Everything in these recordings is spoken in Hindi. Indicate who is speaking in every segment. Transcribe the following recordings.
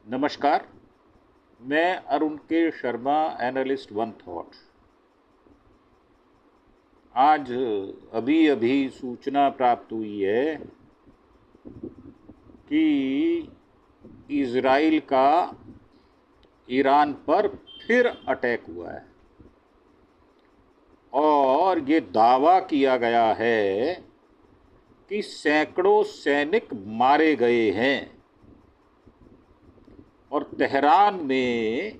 Speaker 1: नमस्कार। मैं अरुण के शर्मा, एनालिस्ट वन थॉट। आज अभी अभी सूचना प्राप्त हुई है कि इज़राइल का ईरान पर फिर अटैक हुआ है और ये दावा किया गया है कि सैकड़ों सैनिक मारे गए हैं और तेहरान में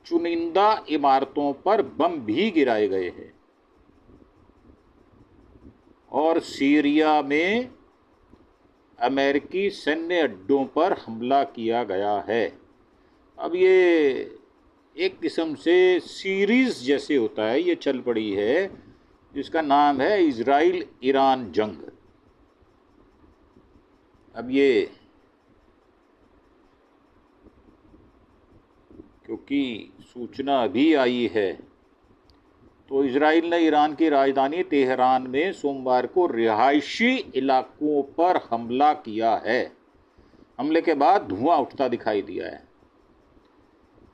Speaker 1: चुनिंदा इमारतों पर बम भी गिराए गए हैं और सीरिया में अमेरिकी सैन्य अड्डों पर हमला किया गया है। अब ये एक किस्म से सीरीज़ जैसे होता है, ये चल पड़ी है, जिसका नाम है इज़राइल ईरान जंग। अब ये क्योंकि सूचना अभी आई है, तो इज़राइल ने ईरान की राजधानी तेहरान में सोमवार को रिहायशी इलाकों पर हमला किया है। हमले के बाद धुआं उठता दिखाई दिया है।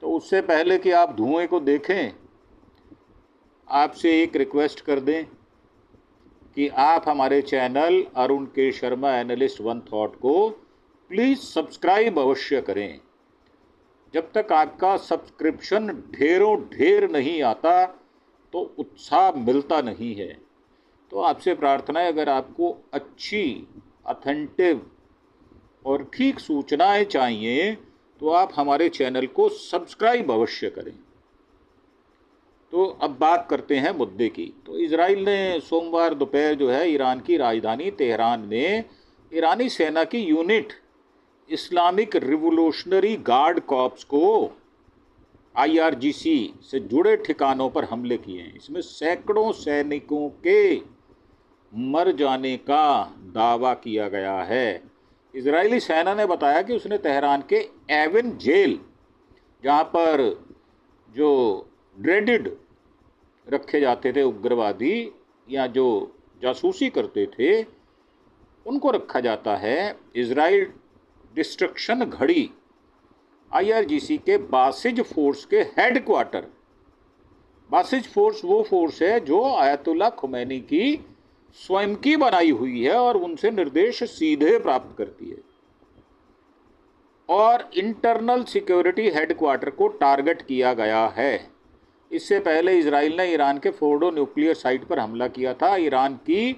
Speaker 1: तो उससे पहले कि आप धुएं को देखें, आपसे एक रिक्वेस्ट कर दें कि आप हमारे चैनल अरुण के शर्मा एनालिस्ट वन थॉट को प्लीज़ सब्सक्राइब अवश्य करें। जब तक आपका सब्सक्रिप्शन ढेरों ढेर नहीं आता तो उत्साह मिलता नहीं है। तो आपसे प्रार्थना है, अगर आपको अच्छी, ऑथेंटिक और ठीक सूचनाएं चाहिए तो आप हमारे चैनल को सब्सक्राइब अवश्य करें। तो अब बात करते हैं मुद्दे की। तो इज़राइल ने सोमवार दोपहर जो है ईरान की राजधानी तेहरान में ईरानी सेना की unit Islamic revolutionary guard corps को IRGC से जुड़े ठिकानों पर हमले किए हैं। इसमें सैकड़ों सैनिकों के मर जाने का दावा किया गया है। इजरायली सेना ने बताया कि उसने तेहरान के एवन जेल, जहां पर जो ड्रेडेड रखे जाते थे उग्रवादी या जो जासूसी करते थे, उनको रखा जाता है। इजराइल डिस्ट्रक्शन घड़ी IRGC के बासिज फोर्स के हेडक्वार्टर। बासिज फोर्स वो फोर्स है जो आयतुल्ला खुमैनी की स्वयं की बनाई हुई है और उनसे निर्देश सीधे प्राप्त करती है। और इंटरनल सिक्योरिटी हेडक्वार्टर को टारगेट किया गया है। इससे पहले इजराइल ने ईरान के फोर्डो न्यूक्लियर साइट पर हमला किया था। ईरान की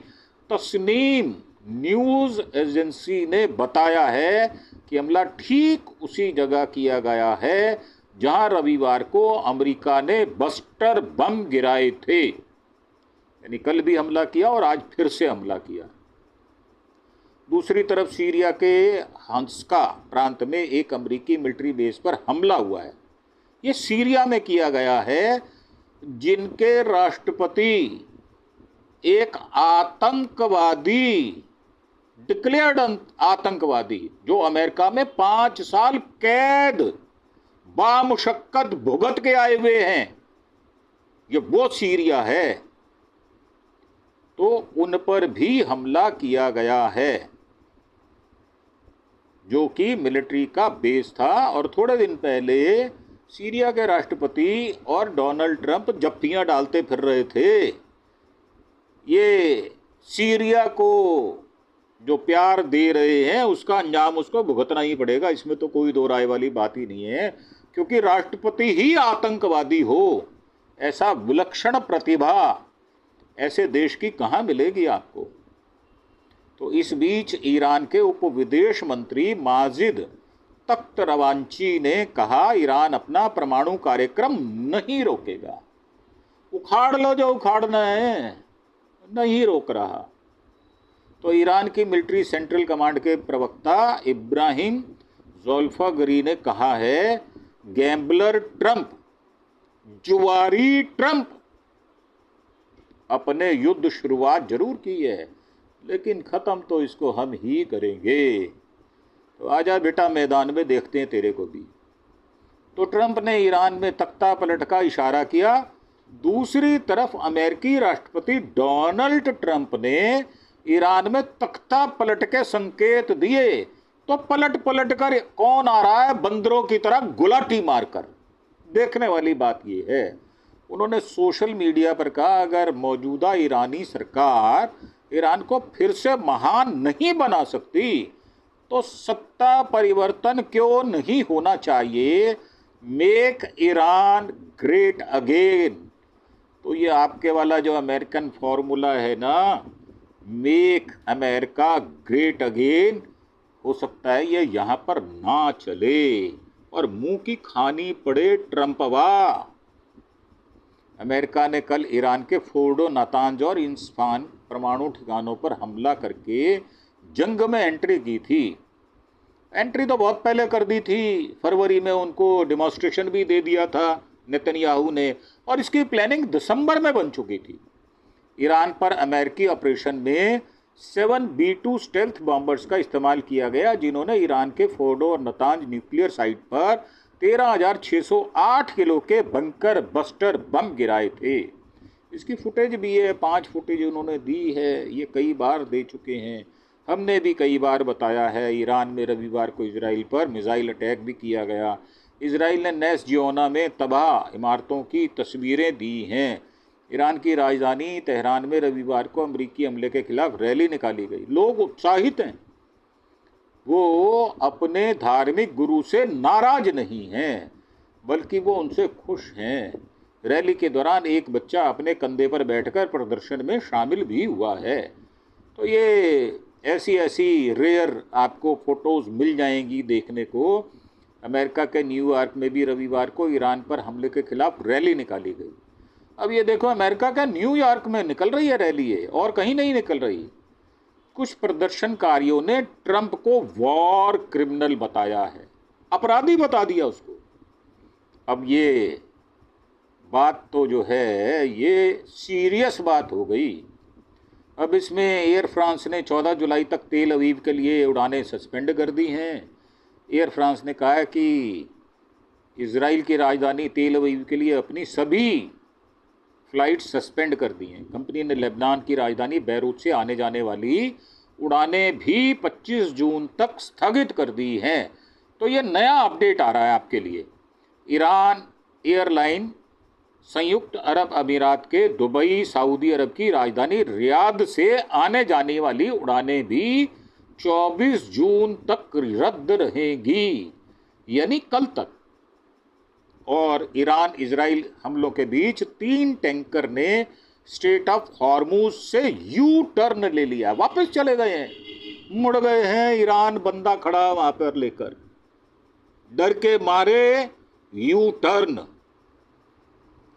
Speaker 1: तस्नीम न्यूज़ एजेंसी ने बताया है कि हमला ठीक उसी जगह किया गया है जहां रविवार को अमेरिका ने बस्टर बम गिराए थे। यानी कल भी हमला किया और आज फिर से हमला किया। दूसरी तरफ सीरिया के हंसका प्रांत में एक अमेरिकी मिलिट्री बेस पर हमला हुआ है। ये सीरिया में किया गया है, जिनके राष्ट्रपति एक आतंकवादी, डिक्लेयर्ड आतंकवादी, जो अमेरिका में 5 साल कैद बामुशक्कत भुगत के आए हुए हैं, ये वो सीरिया है। तो उन पर भी हमला किया गया है, जो कि मिलिट्री का बेस था। और थोड़े दिन पहले सीरिया के राष्ट्रपति और डोनाल्ड ट्रंप जप्पियां डालते फिर रहे थे। ये सीरिया को जो प्यार दे रहे हैं, उसका अंजाम उसको भुगतना ही पड़ेगा। इसमें तो कोई दो राय वाली बात ही नहीं है, क्योंकि राष्ट्रपति ही आतंकवादी हो, ऐसा विलक्षण प्रतिभा ऐसे देश की कहाँ मिलेगी आपको। तो इस बीच ईरान के उप विदेश मंत्री माजिद तख्तरवांची ने कहा, ईरान अपना परमाणु कार्यक्रम नहीं रोकेगा। उखाड़ लो जो उखाड़ना है, नहीं रोक रहा। तो ईरान की मिलिट्री सेंट्रल कमांड के प्रवक्ता इब्राहिम ज़ोल्फागरी ने कहा है, गैम्बलर ट्रंप, जुआरी ट्रंप अपने युद्ध शुरुआत जरूर की है, लेकिन ख़त्म तो इसको हम ही करेंगे। तो आजा बेटा, मैदान में देखते हैं तेरे को भी। तो ट्रंप ने ईरान में तख्ता पलट का इशारा किया। दूसरी तरफ अमेरिकी राष्ट्रपति डोनाल्ड ट्रंप ने ईरान में तख्ता पलट के संकेत दिए तो पलट पलट कर कौन आ रहा है बंदरों की तरह गुलाटी मारकर। देखने वाली बात यह है, उन्होंने सोशल मीडिया पर कहा अगर मौजूदा ईरानी सरकार ईरान को फिर से महान नहीं बना सकती तो सत्ता परिवर्तन क्यों नहीं होना चाहिए, मेक ईरान ग्रेट अगेन। तो ये आपके वाला जो अमेरिकन फॉर्मूला है ना, मेक अमेरिका ग्रेट अगेन, हो सकता है ये यहाँ पर ना चले और मुंह की खानी पड़े ट्रंपवा। अमेरिका ने कल ईरान के फोर्डो, नातांज और इंस्फान परमाणु ठिकानों पर हमला करके जंग में एंट्री की थी। एंट्री तो बहुत पहले कर दी थी, फरवरी में उनको डिमॉन्स्ट्रेशन भी दे दिया था नेतन्याहू ने, और इसकी प्लानिंग दिसंबर में बन चुकी थी। ईरान पर अमेरिकी ऑपरेशन में 7 B-2 स्टेल्थ बॉम्बर्स का इस्तेमाल किया गया, जिन्होंने ईरान के फोर्डो और नतांज न्यूक्लियर साइट पर 13,608 किलो के बंकर बस्टर बम गिराए थे। इसकी फुटेज भी है, 5 फुटेज उन्होंने दी है, ये कई बार दे चुके हैं। हमने भी कई बार बताया है, ईरान में रविवार को इजराइल पर मिसाइल अटैक भी किया गया। इजराइल ने नेस जियोना में तबाह इमारतों की तस्वीरें दी हैं। ईरान की राजधानी तेहरान में रविवार को अमेरिकी हमले के खिलाफ रैली निकाली गई। लोग उत्साहित हैं, वो अपने धार्मिक गुरु से नाराज नहीं हैं, बल्कि वो उनसे खुश हैं। रैली के दौरान एक बच्चा अपने कंधे पर बैठकर प्रदर्शन में शामिल भी हुआ है। तो ये ऐसी रेयर आपको फोटोज़ मिल जाएंगी देखने को। अमेरिका के न्यूयॉर्क में भी रविवार को ईरान पर हमले के खिलाफ रैली निकाली गई। अब ये देखो, अमेरिका का न्यूयॉर्क में निकल रही है रैली, है और कहीं नहीं निकल रही। कुछ प्रदर्शनकारियों ने ट्रंप को वॉर क्रिमिनल बताया है, अपराधी बता दिया उसको। अब ये बात तो जो है ये सीरियस बात हो गई। अब इसमें एयर फ्रांस ने 14 जुलाई तक तेल अवीव के लिए उड़ानें सस्पेंड कर दी हैं। एयर फ्रांस ने कहा है कि इजराइल की राजधानी तेल अवीव के लिए अपनी सभी फ्लाइट सस्पेंड कर दी हैं। कंपनी ने लेबनान की राजधानी बैरूत से आने जाने वाली उड़ानें भी 25 जून तक स्थगित कर दी हैं। तो ये नया अपडेट आ रहा है आपके लिए। ईरान एयरलाइन संयुक्त अरब अमीरात के दुबई, सऊदी अरब की राजधानी रियाद से आने जाने वाली उड़ानें भी 24 जून तक रद्द रहेंगी, यानी कल तक। और ईरान इजराइल हमलों के बीच 3 टैंकर ने स्ट्रेट ऑफ हॉर्मुज से यू टर्न ले लिया, वापस चले गए हैं, मुड़ गए हैं। ईरान बंदा खड़ा वहां पर लेकर, डर के मारे यू टर्न।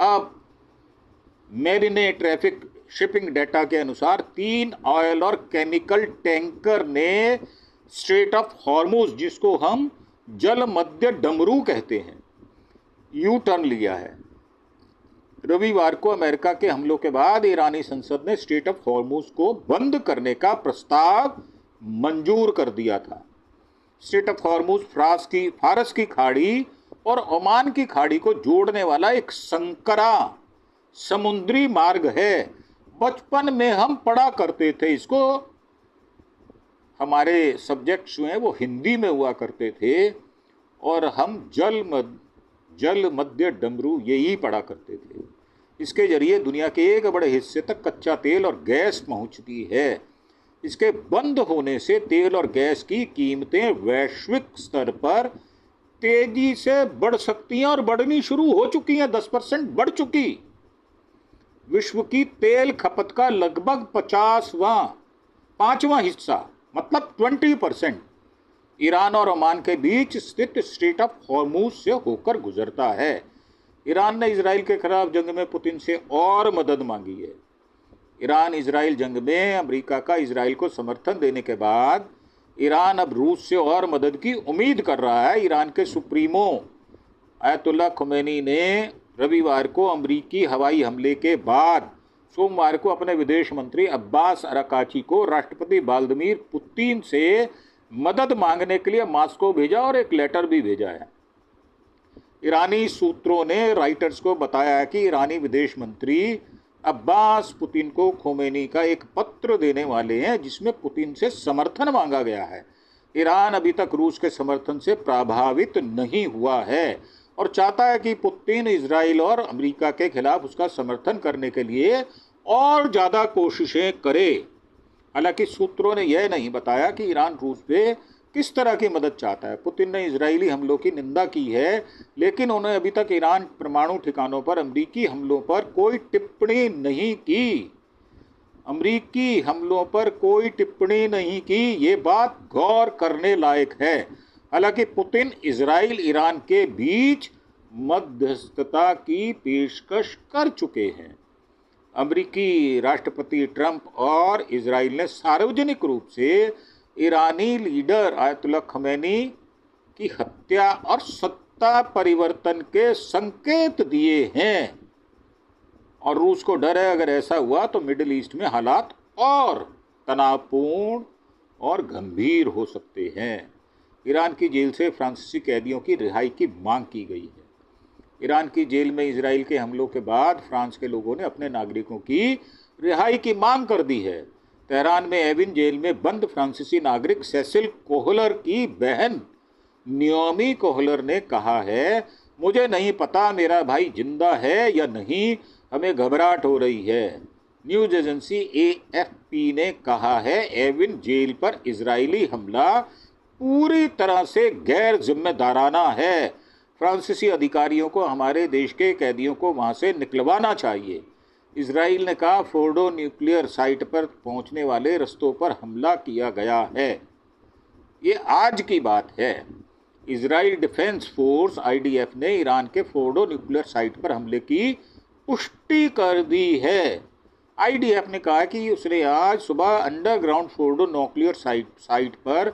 Speaker 1: अब मेरिने ट्रैफिक शिपिंग डेटा के अनुसार 3 ऑयल और केमिकल टैंकर ने स्ट्रेट ऑफ हॉर्मुज, जिसको हम जल मध्य डमरू कहते हैं, यू टर्न लिया है। रविवार को अमेरिका के हमलों के बाद ईरानी संसद ने स्ट्रेट ऑफ हॉर्मुज को बंद करने का प्रस्ताव मंजूर कर दिया था। स्ट्रेट ऑफ हॉर्मुज फारस की खाड़ी और ओमान की खाड़ी को जोड़ने वाला एक संकरा समुद्री मार्ग है। बचपन में हम पढ़ा करते थे इसको, हमारे सब्जेक्ट्स जो हैं वो हिंदी में हुआ करते थे, और हम जल मध्य डमरू यही पढ़ा करते थे। इसके जरिए दुनिया के एक बड़े हिस्से तक कच्चा तेल और गैस पहुंचती है। इसके बंद होने से तेल और गैस की कीमतें वैश्विक स्तर पर तेजी से बढ़ सकती हैं और बढ़नी शुरू हो चुकी हैं, 10% बढ़ चुकी। विश्व की तेल खपत का लगभग 5वां हिस्सा, मतलब 20%, ईरान और ओमान के बीच स्थित स्ट्रेट ऑफ हॉर्मुज से होकर गुजरता है। ईरान ने इजराइल के खिलाफ जंग में पुतिन से और मदद मांगी है। ईरान इजराइल जंग में अमेरिका का इजराइल को समर्थन देने के बाद ईरान अब रूस से और मदद की उम्मीद कर रहा है। ईरान के सुप्रीमो आयतुल्ला खुमैनी ने रविवार को अमेरिकी हवाई हमले के बाद सोमवार को अपने विदेश मंत्री अब्बास अराकाची को राष्ट्रपति व्लादिमीर पुतिन से मदद मांगने के लिए मॉस्को भेजा और एक लेटर भी भेजा है। ईरानी सूत्रों ने राइटर्स को बताया है कि ईरानी विदेश मंत्री अब्बास पुतिन को खोमेनी का एक पत्र देने वाले हैं, जिसमें पुतिन से समर्थन मांगा गया है। ईरान अभी तक रूस के समर्थन से प्रभावित नहीं हुआ है और चाहता है कि पुतिन इजराइल और अमेरिका के खिलाफ उसका समर्थन करने के लिए और ज़्यादा कोशिशें करे। हालांकि सूत्रों ने यह नहीं बताया कि ईरान रूस पे किस तरह की मदद चाहता है। पुतिन ने इजरायली हमलों की निंदा की है, लेकिन उन्होंने अभी तक ईरान परमाणु ठिकानों पर अमेरिकी हमलों पर कोई टिप्पणी नहीं की। अमेरिकी हमलों पर कोई टिप्पणी नहीं की, ये बात गौर करने लायक है। हालांकि पुतिन इजराइल ईरान के बीच मध्यस्थता की पेशकश कर चुके हैं। अमेरिकी राष्ट्रपति ट्रंप और इजराइल ने सार्वजनिक रूप से ईरानी लीडर आयतुल्लाह खमैनी की हत्या और सत्ता परिवर्तन के संकेत दिए हैं और रूस को डर है अगर ऐसा हुआ तो मिडिल ईस्ट में हालात और तनावपूर्ण और गंभीर हो सकते हैं। ईरान की जेल से फ्रांसीसी कैदियों की रिहाई की मांग की गई है। ईरान की जेल में इजराइल के हमलों के बाद फ्रांस के लोगों ने अपने नागरिकों की रिहाई की मांग कर दी है। तेहरान में एविन जेल में बंद फ्रांसीसी नागरिक सेसिल कोहलर की बहन नियोमी कोहलर ने कहा है, मुझे नहीं पता मेरा भाई जिंदा है या नहीं, हमें घबराहट हो रही है। न्यूज एजेंसी AFP ने कहा है, एविन जेल पर इजरायली हमला पूरी तरह से गैर जिम्मेदाराना है। फ्रांसीसी अधिकारियों को हमारे देश के कैदियों को वहां से निकलवाना चाहिए। इजराइल ने कहा, फोर्डो न्यूक्लियर साइट पर पहुंचने वाले रास्तों पर हमला किया गया है। ये आज की बात है। इजराइल डिफेंस फोर्स IDF ने ईरान के फोर्डो न्यूक्लियर साइट पर हमले की पुष्टि कर दी है। IDF ने कहा कि उसने आज सुबह अंडरग्राउंड फोर्डो न्यूक्लियर साइट पर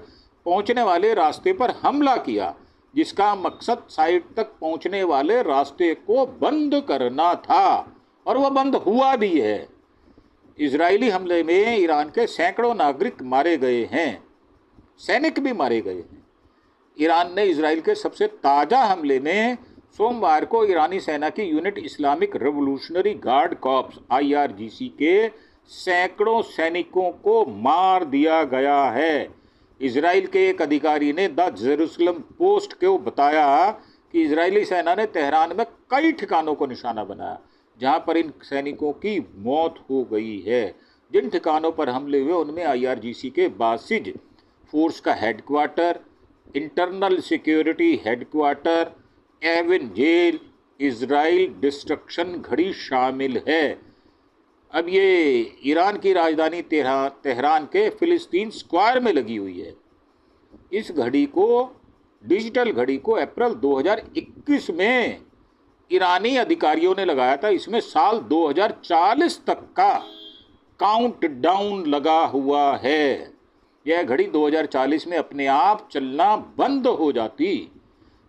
Speaker 1: पहुंचने वाले रास्ते पर हमला किया, जिसका मकसद साइट तक पहुंचने वाले रास्ते को बंद करना था और वह बंद हुआ भी है। इजरायली हमले में ईरान के सैकड़ों नागरिक मारे गए हैं, सैनिक भी मारे गए हैं। ईरान ने इजराइल के सबसे ताज़ा हमले में सोमवार को ईरानी सेना की unit Islamic revolutionary guard corps IRGC के सैकड़ों सैनिकों को मार दिया गया है। इजराइल के एक अधिकारी ने द जेरूसलम पोस्ट को बताया कि इजरायली सेना ने तेहरान में कई ठिकानों को निशाना बनाया जहां पर इन सैनिकों की मौत हो गई है। जिन ठिकानों पर हमले हुए उनमें IRGC के बासिज फोर्स का headquarter, internal security headquarter, Evin jail, Israel destruction घड़ी शामिल है। अब ये ईरान की राजधानी तेहरान के फिलिस्तीन स्क्वायर में लगी हुई है। इस घड़ी को, डिजिटल घड़ी को अप्रैल 2021 में ईरानी अधिकारियों ने लगाया था। इसमें साल 2040 तक का काउंटडाउन लगा हुआ है। यह घड़ी 2040 में अपने आप चलना बंद हो जाती।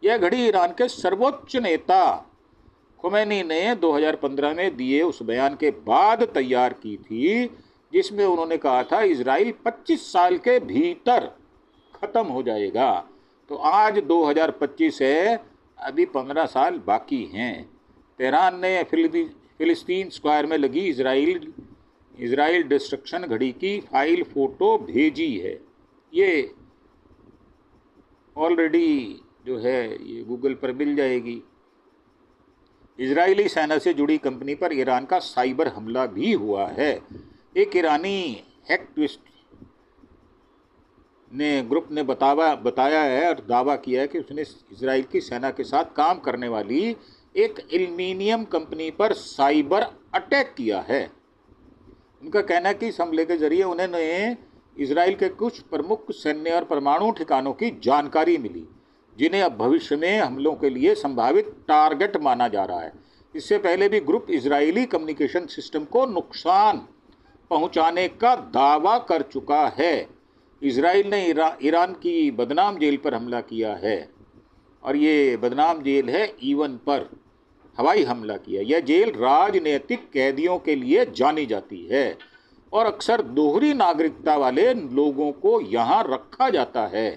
Speaker 1: यह घड़ी ईरान के सर्वोच्च नेता खुमैनी ने 2015 में दिए उस बयान के बाद तैयार की थी, जिसमें उन्होंने कहा था इजराइल 25 साल के भीतर ख़त्म हो जाएगा। तो आज 2025 है, अभी 15 साल बाकी हैं। तेहरान ने फिलिस्तीन स्क्वायर में लगी इजराइल डिस्ट्रक्शन घड़ी की फाइल फ़ोटो भेजी है। ये ऑलरेडी जो है ये गूगल पर मिल जाएगी। इजरायली सेना से जुड़ी कंपनी पर ईरान का साइबर हमला भी हुआ है। एक ईरानी हैकटिविस्ट ने ग्रुप ने बताया है और दावा किया है कि उसने इजराइल की सेना के साथ काम करने वाली एक एल्युमिनियम कंपनी पर साइबर अटैक किया है। उनका कहना है कि इस हमले के जरिए उन्होंने इजराइल के कुछ प्रमुख सैन्य और परमाणु ठिकानों की जानकारी मिली, जिन्हें अब भविष्य में हमलों के लिए संभावित टारगेट माना जा रहा है। इससे पहले भी ग्रुप इजरायली कम्युनिकेशन सिस्टम को नुकसान पहुंचाने का दावा कर चुका है। इजराइल ने ईरान की बदनाम जेल पर हमला किया है और ये बदनाम जेल है ईवन पर हवाई हमला किया। यह जेल राजनीतिक कैदियों के लिए जानी जाती है और अक्सर दोहरी नागरिकता वाले लोगों को यहाँ रखा जाता है।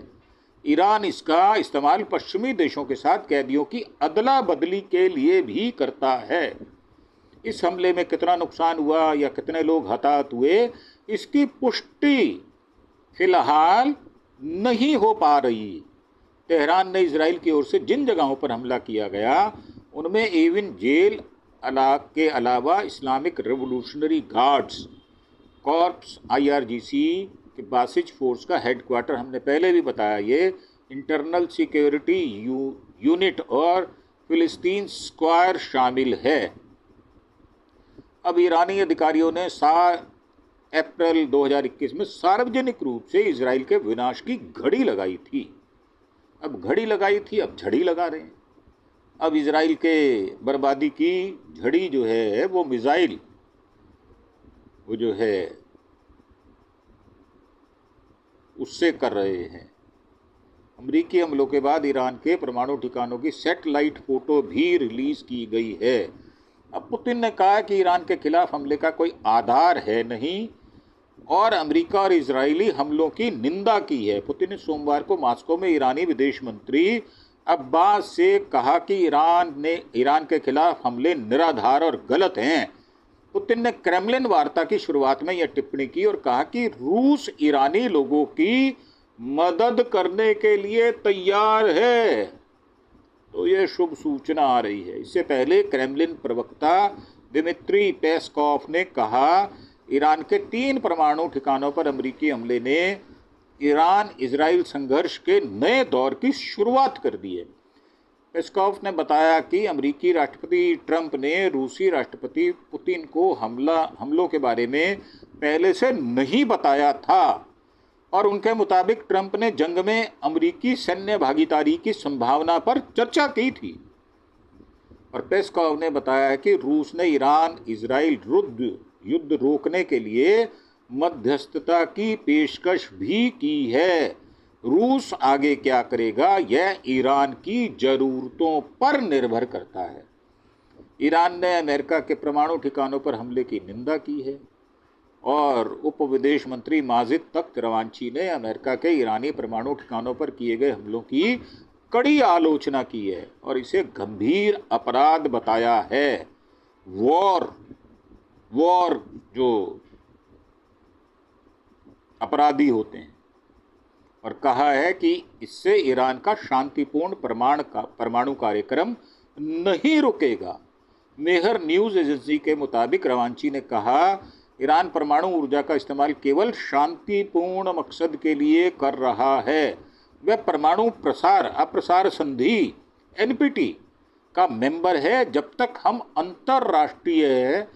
Speaker 1: ईरान इसका इस्तेमाल पश्चिमी देशों के साथ कैदियों की अदला बदली के लिए भी करता है। इस हमले में कितना नुकसान हुआ या कितने लोग हताहत हुए, इसकी पुष्टि फिलहाल नहीं हो पा रही। तेहरान ने इजराइल की ओर से जिन जगहों पर हमला किया गया उनमें एविन जेल के अलावा Islamic revolutionary guards corps IRGC के बासिज फोर्स का हेडक्वार्टर, हमने पहले भी बताया, ये इंटरनल सिक्योरिटी यूनिट और फिलिस्तीन स्क्वायर शामिल है। अब ईरानी अधिकारियों ने 7 अप्रैल 2021 में सार्वजनिक रूप से इजराइल के विनाश की घड़ी लगाई थी। अब घड़ी लगाई थी, अब झड़ी लगा रहे हैं। अब इजराइल के बर्बादी की झड़ी जो है वो मिसाइल, वो जो है उससे कर रहे हैं। अमेरिकी हमलों के बाद ईरान के परमाणु ठिकानों की सैटेलाइट फोटो भी रिलीज की गई है। अब पुतिन ने कहा कि ईरान के खिलाफ हमले का कोई आधार है नहीं और अमेरिका और इजरायली हमलों की निंदा की है। पुतिन ने सोमवार को मॉस्को में ईरानी विदेश मंत्री अब्बास से कहा कि ईरान के खिलाफ हमले निराधार और गलत हैं। पुतिन ने क्रेमलिन वार्ता की शुरुआत में यह टिप्पणी की और कहा कि रूस ईरानी लोगों की मदद करने के लिए तैयार है। तो यह शुभ सूचना आ रही है। इससे पहले क्रेमलिन प्रवक्ता दिमित्री पेस्कॉव ने कहा ईरान के 3 परमाणु ठिकानों पर अमेरिकी हमले ने ईरान इजराइल संघर्ष के नए दौर की शुरुआत कर दी है। पेस्कॉव ने बताया कि अमेरिकी राष्ट्रपति ट्रंप ने रूसी राष्ट्रपति पुतिन को हमलों के बारे में पहले से नहीं बताया था और उनके मुताबिक ट्रंप ने जंग में अमेरिकी सैन्य भागीदारी की संभावना पर चर्चा की थी। और पेस्कॉव ने बताया कि रूस ने ईरान इजराइल युद्ध रोकने के लिए मध्यस्थता की पेशकश भी की है। रूस आगे क्या करेगा यह ईरान की जरूरतों पर निर्भर करता है। ईरान ने अमेरिका के परमाणु ठिकानों पर हमले की निंदा की है और उप विदेश मंत्री माजिद तख्त रवांची ने अमेरिका के ईरानी परमाणु ठिकानों पर किए गए हमलों की कड़ी आलोचना की है और इसे गंभीर अपराध बताया है। वॉर जो अपराधी होते हैं, और कहा है कि इससे ईरान का शांतिपूर्ण परमाणु कार्यक्रम नहीं रुकेगा। मेहर न्यूज़ एजेंसी के मुताबिक रवांची ने कहा ईरान परमाणु ऊर्जा का इस्तेमाल केवल शांतिपूर्ण मकसद के लिए कर रहा है। वह परमाणु अप्रसार संधि NPT का मेंबर है। जब तक हम अंतर्राष्ट्रीय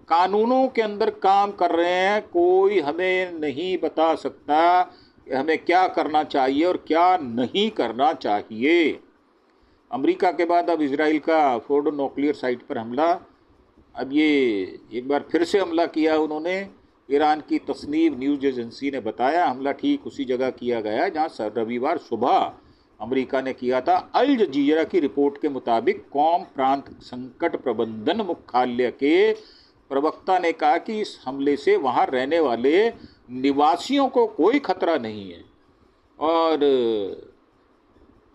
Speaker 1: कानूनों के अंदर काम कर रहे हैं कोई हमें नहीं बता सकता कि हमें क्या करना चाहिए और क्या नहीं करना चाहिए। अमेरिका के बाद अब इजराइल का फोर्डो न्यूक्लियर साइट पर हमला, अब ये एक बार फिर से हमला किया उन्होंने। ईरान की तस्नीम न्यूज़ एजेंसी ने बताया हमला ठीक उसी जगह किया गया जहां रविवार सुबह अमेरिका ने किया था। अल जजीरा की रिपोर्ट के मुताबिक कौम प्रांत संकट प्रबंधन मुख्यालय के प्रवक्ता ने कहा कि इस हमले से वहां रहने वाले निवासियों को कोई खतरा नहीं है और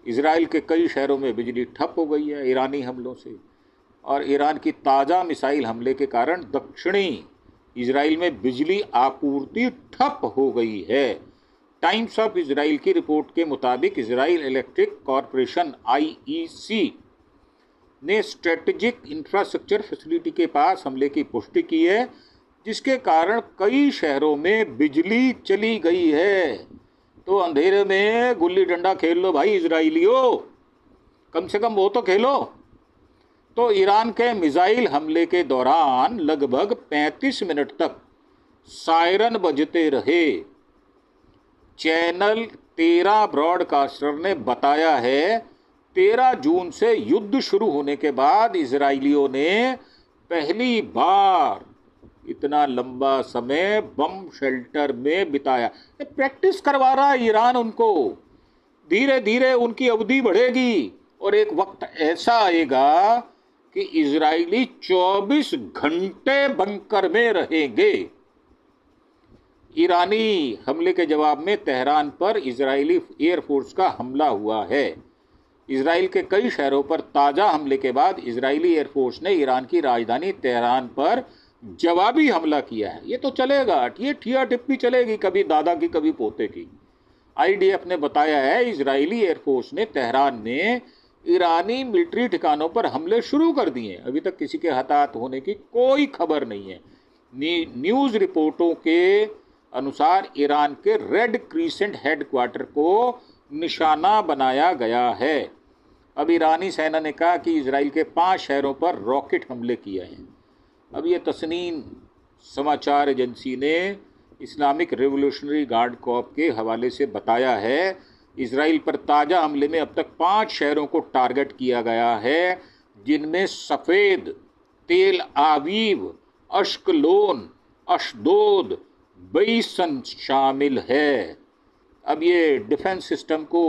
Speaker 1: इजराइल के कई शहरों में बिजली ठप हो गई है ईरानी हमलों से। और ईरान की ताज़ा मिसाइल हमले के कारण दक्षिणी इजराइल में बिजली आपूर्ति ठप हो गई है। टाइम्स ऑफ इजराइल की रिपोर्ट के मुताबिक इजराइल इलेक्ट्रिक कॉरपोरेशन IEC ने स्ट्रेटेजिक इंफ्रास्ट्रक्चर फैसिलिटी के पास हमले की पुष्टि की है जिसके कारण कई शहरों में बिजली चली गई है। तो अंधेरे में गुल्ली डंडा खेल लो भाई इजराइलियों, कम से कम वो तो खेलो। तो ईरान के मिसाइल हमले के दौरान लगभग 35 मिनट तक सायरन बजते रहे। चैनल 13 ब्रॉडकास्टर ने बताया है 13 जून से युद्ध शुरू होने के बाद इजराइलियों ने पहली बार इतना लंबा समय बम शेल्टर में बिताया। प्रैक्टिस करवा रहा है ईरान उनको, धीरे धीरे उनकी अवधि बढ़ेगी और एक वक्त ऐसा आएगा कि इजरायली 24 घंटे बंकर में रहेंगे। ईरानी हमले के जवाब में तेहरान पर इजरायली एयरफोर्स का हमला हुआ है। इजराइल के कई शहरों पर ताज़ा हमले के बाद इजरायली एयरफोर्स ने ईरान की राजधानी तेहरान पर जवाबी हमला किया है। ये तो चलेगा, ये ठिया टिप्पी चलेगी, कभी दादा की कभी पोते की। आईडीएफ ने बताया है इजरायली एयरफोर्स ने तेहरान में ईरानी मिलिट्री ठिकानों पर हमले शुरू कर दिए। अभी तक किसी के हताहत होने की कोई खबर नहीं है। न्यूज़ रिपोर्टों के अनुसार ईरान के रेड क्रीसेंट हेडक्वार्टर को निशाना बनाया गया है। अब ईरानी सेना ने कहा कि इजराइल के 5 शहरों पर रॉकेट हमले किए हैं। अब ये तस्नीम समाचार एजेंसी ने इस्लामिक रेवोल्यूशनरी गार्ड कॉर्प के हवाले से बताया है इजराइल पर ताज़ा हमले में अब तक 5 शहरों को टारगेट किया गया है, जिनमें सफ़ेद, तेल आवीव, अश्कलोन, अशदोद, बैसन शामिल है। अब ये डिफेंस सिस्टम को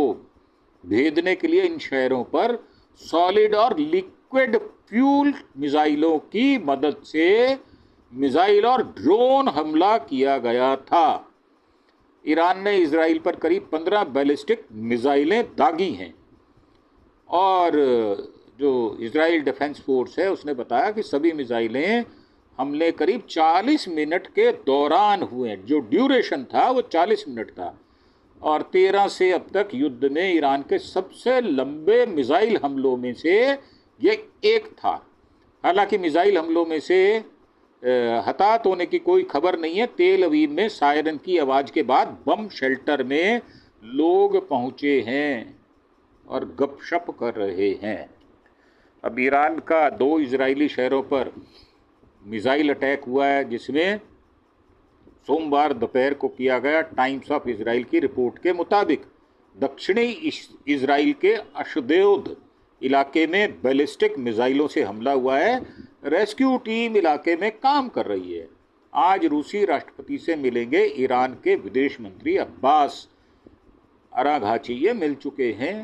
Speaker 1: भेदने के लिए इन शहरों पर सॉलिड और लिक्विड फ्यूल मिसाइलों की मदद से मिसाइल और ड्रोन हमला किया गया था। ईरान ने इजराइल पर करीब 15 बैलिस्टिक मिसाइलें दागी हैं और जो इजराइल डिफेंस फोर्स है उसने बताया कि सभी मिसाइलें हमले करीब 40 मिनट के दौरान हुए हैं। जो ड्यूरेशन था वो 40 मिनट था और 13 से अब तक युद्ध में ईरान के सबसे लंबे मिसाइल हमलों में से ये एक था। हालांकि मिसाइल हमलों में से हताहत होने की कोई खबर नहीं है। तेल अवीव में सायरन की आवाज़ के बाद बम शेल्टर में लोग पहुंचे हैं और गपशप कर रहे हैं। अब ईरान का 2 इजरायली शहरों पर मिसाइल अटैक हुआ है, जिसमें सोमवार दोपहर को किया गया। टाइम्स ऑफ इजराइल की रिपोर्ट के मुताबिक दक्षिणी इजराइल के अशदोद इलाके में बैलिस्टिक मिसाइलों से हमला हुआ है। रेस्क्यू टीम इलाके में काम कर रही है। आज रूसी राष्ट्रपति से मिलेंगे ईरान के विदेश मंत्री अब्बास अराघाची। ये मिल चुके हैं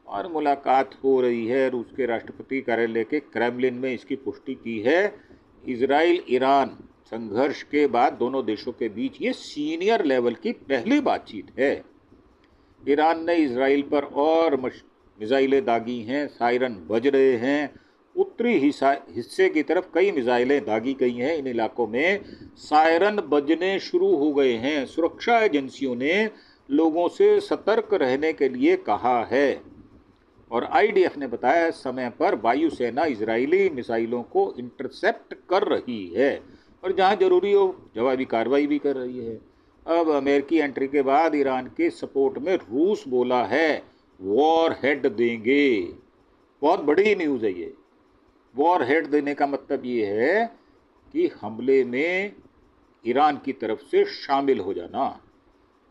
Speaker 1: और मुलाकात हो रही है। रूस के राष्ट्रपति कार्यालय के क्रेमलिन में इसकी पुष्टि की है। इजराइल ईरान संघर्ष के बाद दोनों देशों के बीच ये सीनियर लेवल की पहली बातचीत है। ईरान ने इजराइल पर और मिसाइलें दागी हैं, सायरन बज रहे हैं। उत्तरी हिस्से की तरफ कई मिसाइलें दागी गई हैं। इन इलाकों में सायरन बजने शुरू हो गए हैं। सुरक्षा एजेंसियों ने लोगों से सतर्क रहने के लिए कहा है और आईडीएफ ने बताया समय पर वायुसेना इजरायली मिसाइलों को इंटरसेप्ट कर रही है और जहां जरूरी हो जवाबी कार्रवाई भी कर रही है। अब अमेरिकी एंट्री के बाद ईरान के सपोर्ट में रूस बोला है वॉर हेड देंगे। बहुत बड़ी न्यूज़ है ये। वॉर हेड देने का मतलब ये है कि हमले में ईरान की तरफ से शामिल हो जाना।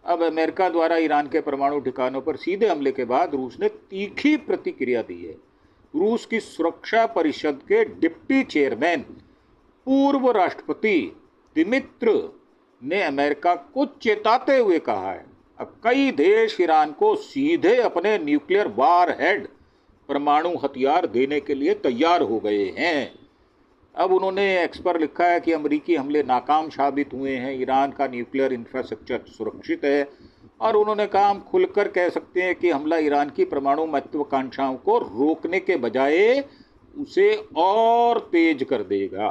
Speaker 1: अब अमेरिका द्वारा ईरान के परमाणु ठिकानों पर सीधे हमले के बाद रूस ने तीखी प्रतिक्रिया दी है। रूस की सुरक्षा परिषद के डिप्टी चेयरमैन पूर्व राष्ट्रपति दिमित्र ने अमेरिका को चेताते हुए कहा है अब कई देश ईरान को सीधे अपने न्यूक्लियर वार हेड परमाणु हथियार देने के लिए तैयार हो गए हैं। अब उन्होंने एक्स पर लिखा है कि अमेरिकी हमले नाकाम साबित हुए हैं, ईरान का न्यूक्लियर इंफ्रास्ट्रक्चर सुरक्षित है और उन्होंने कहा हम खुलकर कह सकते हैं कि हमला ईरान की परमाणु महत्वाकांक्षाओं को रोकने के बजाय उसे और तेज कर देगा।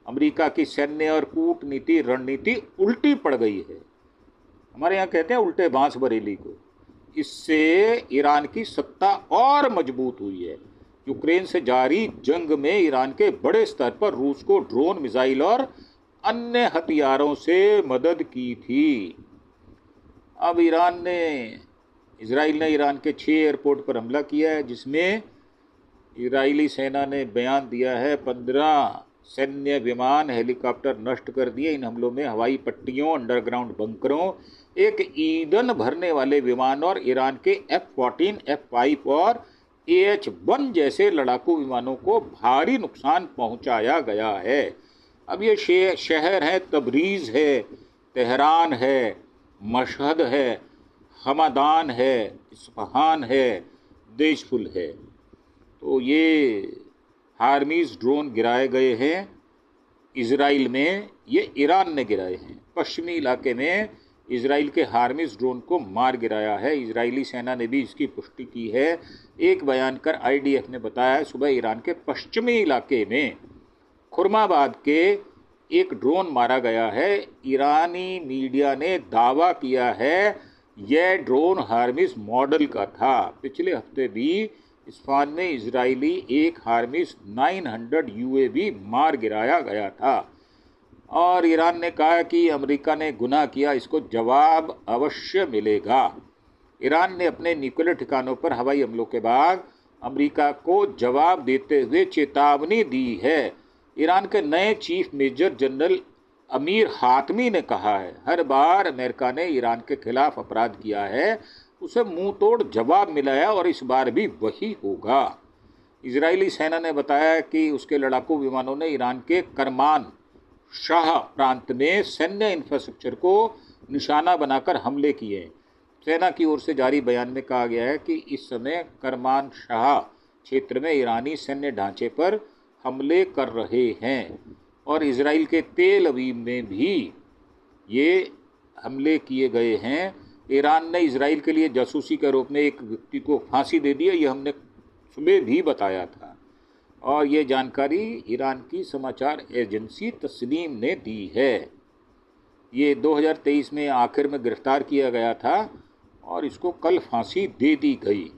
Speaker 1: अमेरिका की सैन्य और कूटनीति रणनीति उल्टी पड़ गई है। हमारे यहाँ कहते हैं उल्टे बांस बरेली को। इससे ईरान की सत्ता और मजबूत हुई है। यूक्रेन से जारी जंग में ईरान के बड़े स्तर पर रूस को ड्रोन, मिसाइल और अन्य हथियारों से मदद की थी। अब इजराइल ने ईरान के 6 एयरपोर्ट पर हमला किया है, जिसमें इजरायली सेना ने बयान दिया है 15 सैन्य विमान, हेलीकॉप्टर नष्ट कर दिए। इन हमलों में हवाई पट्टियों, अंडरग्राउंड बंकरों, एक ईंधन भरने वाले विमान और ईरान के F-14, F-5 और AH-1 जैसे लड़ाकू विमानों को भारी नुकसान पहुंचाया गया है। अब ये शहर हैं तबरीज़ है, तेहरान है, मशहद है, हमदान है, इस्फहान है, देशफुल है। तो ये हार्मीज़ ड्रोन गिराए गए हैं इजराइल में, ये ईरान ने गिराए हैं। पश्चिमी इलाके में इजराइल के हार्मीज़ ड्रोन को मार गिराया है। इजरायली सेना ने भी इसकी पुष्टि की है। एक बयान कर आईडीएफ ने बताया सुबह ईरान के पश्चिमी इलाके में खुरमाबाद के एक ड्रोन मारा गया है। ईरानी मीडिया ने दावा किया है यह ड्रोन हार्मिस मॉडल का था। पिछले हफ्ते भी इस्फहान में इजरायली एक हार्मिस 900 UAV मार गिराया गया था और ईरान ने कहा कि अमेरिका ने गुनाह किया, इसको जवाब अवश्य मिलेगा। ईरान ने अपने न्यूक्लियर ठिकानों पर हवाई हमलों के बाद अमेरिका को जवाब देते हुए चेतावनी दी है। ईरान के नए chief major general Amir Hatami ने कहा है, हर बार अमेरिका ने ईरान के खिलाफ अपराध किया है, उसे मुंह तोड़ जवाब मिला है और इस बार भी वही होगा। इजरायली सेना ने बताया कि उसके लड़ाकू विमानों ने ईरान के करमान शाह प्रांत में सैन्य इंफ्रास्ट्रक्चर को निशाना बनाकर हमले किए। सेना की ओर से जारी बयान में कहा गया है कि इस समय करमान शाह क्षेत्र में ईरानी सैन्य ढांचे पर हमले कर रहे हैं और इजराइल के तेल अवीव में भी ये हमले किए गए हैं। ईरान ने इजराइल के लिए जासूसी के आरोप में एक व्यक्ति को फांसी दे दी है, ये हमने सुबह भी बताया था और ये जानकारी ईरान की समाचार एजेंसी तस्नीम ने दी है। ये 2023 में आखिर में गिरफ्तार किया गया था और इसको कल फांसी दे दी गई।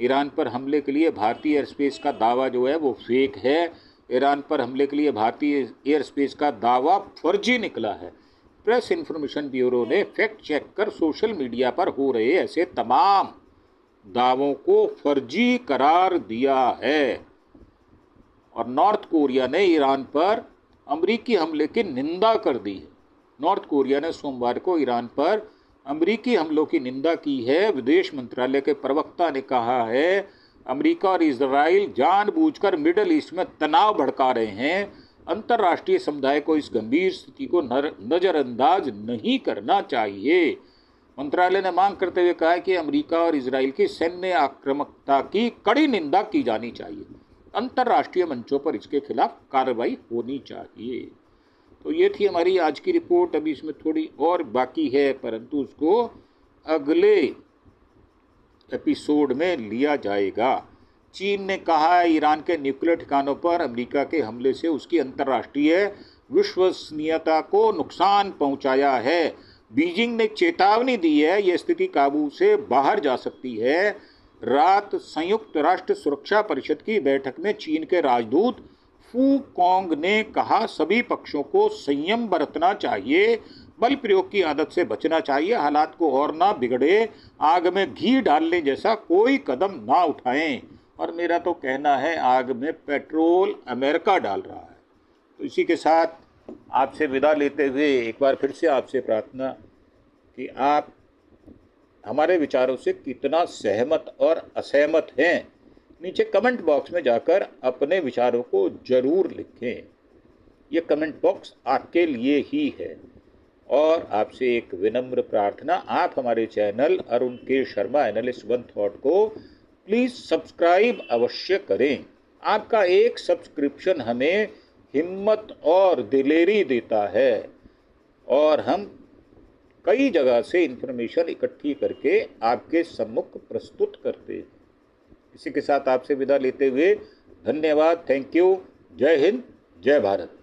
Speaker 1: ईरान पर हमले के लिए भारतीय एयर स्पेस का दावा जो है वो फेक है। ईरान पर हमले के लिए भारतीय एयर स्पेस का दावा फर्जी निकला है। प्रेस इन्फॉर्मेशन ब्यूरो ने फैक्ट चेक कर सोशल मीडिया पर हो रहे ऐसे तमाम दावों को फर्जी करार दिया है और नॉर्थ कोरिया ने ईरान पर अमेरिकी हमले की निंदा कर दी है। नॉर्थ कोरिया ने सोमवार को ईरान पर अमेरिकी हमलों की निंदा की है। विदेश मंत्रालय के प्रवक्ता ने कहा है, अमेरिका और इजराइल जानबूझकर मिडल ईस्ट में तनाव भड़का रहे हैं। अंतर्राष्ट्रीय समुदाय को इस गंभीर स्थिति को नज़रअंदाज नहीं करना चाहिए। मंत्रालय ने मांग करते हुए कहा है कि अमेरिका और इजराइल की सैन्य आक्रामकता की कड़ी निंदा की जानी चाहिए। अंतर्राष्ट्रीय मंचों पर इसके खिलाफ कार्रवाई होनी चाहिए। तो ये थी हमारी आज की रिपोर्ट। अभी इसमें थोड़ी और बाकी है, परंतु उसको अगले एपिसोड में लिया जाएगा। चीन ने कहा है, ईरान के न्यूक्लियर ठिकानों पर अमेरिका के हमले से उसकी अंतर्राष्ट्रीय विश्वसनीयता को नुकसान पहुंचाया है। बीजिंग ने चेतावनी दी है, यह स्थिति काबू से बाहर जा सकती है। रात संयुक्त राष्ट्र सुरक्षा परिषद की बैठक में चीन के राजदूत फू कोंग ने कहा, सभी पक्षों को संयम बरतना चाहिए, बल प्रयोग की आदत से बचना चाहिए, हालात को और ना बिगड़े, आग में घी डालने जैसा कोई कदम ना उठाएं। और मेरा तो कहना है, आग में पेट्रोल अमेरिका डाल रहा है। तो इसी के साथ आपसे विदा लेते हुए एक बार फिर से आपसे प्रार्थना कि आप हमारे विचारों से कितना सहमत और असहमत हैं, नीचे कमेंट बॉक्स में जाकर अपने विचारों को जरूर लिखें। ये कमेंट बॉक्स आपके लिए ही है। और आपसे एक विनम्र प्रार्थना, आप हमारे चैनल अरुण के शर्मा एनालिस्ट वन थॉट को प्लीज़ सब्सक्राइब अवश्य करें। आपका एक सब्सक्रिप्शन हमें हिम्मत और दिलेरी देता है और हम कई जगह से इन्फॉर्मेशन इकट्ठी करके आपके सम्मुख प्रस्तुत करते हैं। इसी के साथ आपसे विदा लेते हुए धन्यवाद, थैंक यू, जय हिंद, जय भारत।